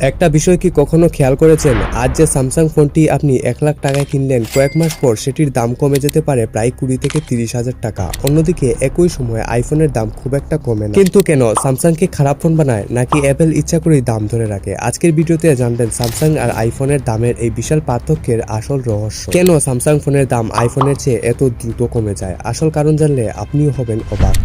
একটা বিষয় কি কখনো খেয়াল করেছেন, আজ যে স্যামসাং ফোনটি আপনি 1 লাখ টাকায় কিনলেন, কয়েক মাস পর সেটির দাম কমে যেতে পারে প্রায় 20 থেকে 30 হাজার টাকা। অন্যদিকে একই সময়ে আইফোনের দাম খুব একটা কমে না। কিন্তু কেন? স্যামসাং কি খারাপ ফোন বানায় নাকি অ্যাপেল ইচ্ছা করেই দাম ধরে রাখে? আজকের ভিডিওতে জানবেন স্যামসাং আর আইফোনের দামের এই বিশাল পার্থক্যের আসল রহস্য। কেন স্যামসাং ফোনের দাম আইফোনের চেয়ে এত দ্রুত কমে যায়? আসল কারণ জানলে আপনিও হবেন অবাক।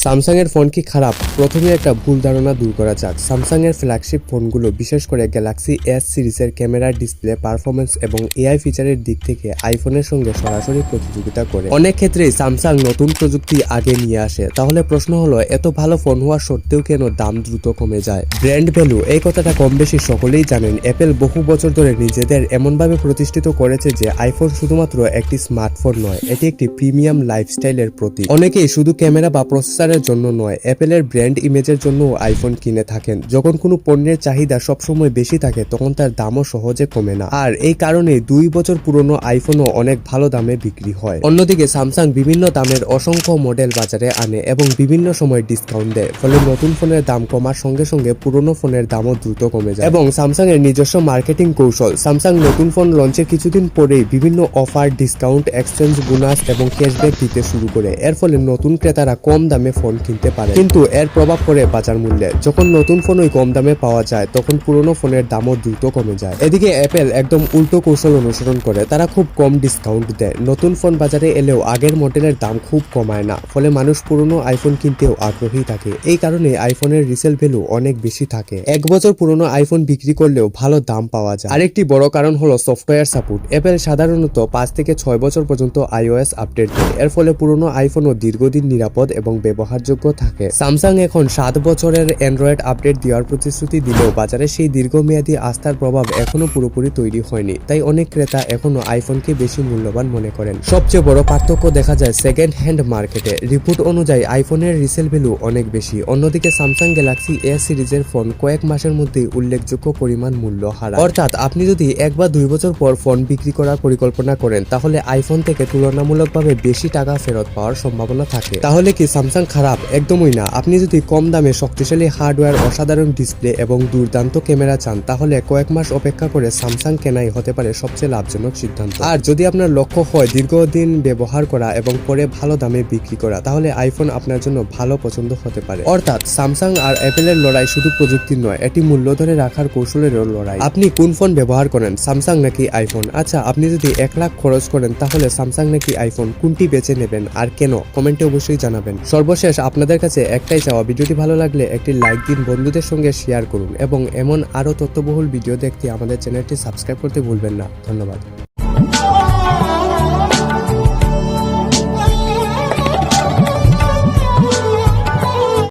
স্যামসাং এর ফোন কি খারাপ? প্রথমে একটা ভুল ধারণা দূর করা যাক। স্যামসাং এর ফ্ল্যাগশিপ ফোনগুলো, বিশেষ করে গ্যালাক্সি এস সিরিজের ক্যামেরা, ডিসপ্লে, পারফরমেন্স এবং এআই ফিচারের দিক থেকে আইফোনের সঙ্গে সরাসরি প্রতিযোগিতা করে। অনেক ক্ষেত্রেই স্যামসাং নতুন প্রযুক্তি আগে নিয়ে আসে। তাহলে প্রশ্ন হলো, এত ভালো ফোন হওয়া সত্ত্বেও কেন দাম দ্রুত কমে যায়? ব্র্যান্ড ভ্যালু, এই কথাটা কম বেশি সকলেই জানেন। অ্যাপেল বহু বছর ধরে নিজেদের এমনভাবে প্রতিষ্ঠিত করেছে যে আইফোন শুধুমাত্র একটি স্মার্টফোন নয়, এটি একটি প্রিমিয়াম লাইফস্টাইলের প্রতীক। অনেকেই শুধু ক্যামেরা বা প্রসেসরের জন্য নয়, অ্যাপেলের ব্র্যান্ড ইমেজের জন্য আইফোন কিনে থাকেন। যখন কোনো পণ্যের চাহিদা সবসময় বেশি থাকে তখন তার দামও সহজে কমে না। আর এই কারণে 2 বছর পুরনো আইফোনও অনেক ভালো দামে বিক্রি হয়। অন্যদিকে স্যামসাং বিভিন্ন দামের অসংখ্য মডেল বাজারে আনে এবং বিভিন্ন সময় ডিসকাউন্ট দেয়, ফলে নতুন ফোনের দাম কমার সঙ্গে সঙ্গে পুরনো ফোনের দামও দ্রুত কমে যায়। এবং স্যামসাং এর নিজস্ব মার্কেটিং কৌশল, স্যামসাং নতুন ফোন লঞ্চের কিছুদিন পরেই বিভিন্ন অফার, ডিসকাউন্ট, এক্সচেঞ্জ বোনাস এবং ক্যাশব্যাক দিতে শুরু করে। এর ফলে নতুন ক্রেতারা কম দামে ফোন কিনতে পারে, কিন্তু এর প্রভাব পড়ে বাজার মূল্যে। যখন নতুন ফোনই কম দামে পাওয়া যায় তখন পুরনো ফোনের দামও দ্রুত কমে যায়। এদিকে অ্যাপেল একদম উল্টো কৌশল অনুসরণ করে। তারা খুব কম ডিসকাউন্ট দেয়, নতুন ফোন বাজারে এলেও আগের মডেলের দাম খুব কমায় না, ফলে মানুষ পুরনো আইফোন কিনতেও আগ্রহী থাকে। এই কারণে আইফোনের রিসেল ভ্যালু অনেক বেশি থাকে। 1 বছর পুরনো আইফোন বিক্রি করলেও ভালো দাম পাওয়া যায়। আরেকটি বড় কারণ হলো সফটওয়্যার সাপোর্ট। অ্যাপেল সাধারণত 5 থেকে 6 বছর পর্যন্ত iOS আপডেট দেয়। এর ফলে পুরনো আইফোনও দীর্ঘদিন নিরাপদ এবং ব্যবহারযোগ্য থাকে। স্যামসাং এখন 7 বছরের অ্যান্ড্রয়েড আপডেট দেওয়ার প্রতিশ্রুতি দিলেও বাজারে সেই দীর্ঘমেয়াদী আস্থার প্রভাব এখনো পুরোপুরি তৈরি হয়নি। তাই অনেক ক্রেতা এখনো আইফোনকে বেশি মূল্যবান মনে করেন। সবচেয়ে বড় পার্থক্য দেখা যায় সেকেন্ড হ্যান্ড মার্কেটে। রিপোর্ট অনুযায়ী আইফোনের রিসেল ভ্যালু অনেক বেশি। অন্যদিকে স্যামসাং গ্যালাক্সি এ সিরিজের ফোন কয়েক মাসের মধ্যেই উল্লেখযোগ্য পরিমাণ মূল্য হারায়। অর্থাৎ আপনি যদি 1 বা 2 বছর পর ফোন বিক্রি করার পরিকল্পনা করেন তাহলে আইফোন থেকে তুলনামূলকভাবে বেশি টাকা ফেরত পাওয়ার সম্ভাবনা থাকে। তাহলে কি স্যামসাং খারাপ? একদমই না। আপনি যদি কম দামে শক্তিশালী হার্ডওয়্যার, অসাধারণ ডিসপ্লে এবং দুর্দান্ত ক্যামেরা চান তাহলে কয়েক মাস অপেক্ষা করে স্যামসাং কেনাই হতে পারে সবচেয়ে লাভজনক সিদ্ধান্ত। আর যদি আপনার লক্ষ্য হয় দীর্ঘদিন ব্যবহার করা এবং পরে ভালো দামে বিক্রি করা, তাহলে আইফোন আপনার জন্য ভালো পছন্দ হতে পারে। অর্থাৎ স্যামসাং আর অ্যাপেলের লড়াই শুধু প্রযুক্তির নয়, এটি মূল্য ধরে রাখার কৌশলেরও লড়াই। আপনি কোন ফোন ব্যবহার করেন, স্যামসাং নাকি আইফোন? আচ্ছা, আপনি যদি 1 লাখ খরচ করেন তাহলে স্যামসাং নাকি আইফোন, কোনটি বেছে নেবেন আর কেন? কমেন্টে অবশ্যই জানাবেন। সর্বশেষ আপনাদের কাছে একটাই চাওয়া, ভিডিওটি ভালো লাগলে একটি লাইক দিন, বন্ধুদের সঙ্গে শেয়ার করুন এবং এমন আরো তথ্যবহুল ভিডিও দেখতে আমাদের চ্যানেলটি সাবস্ক্রাইব করতে ভুলবেন না। ধন্যবাদ।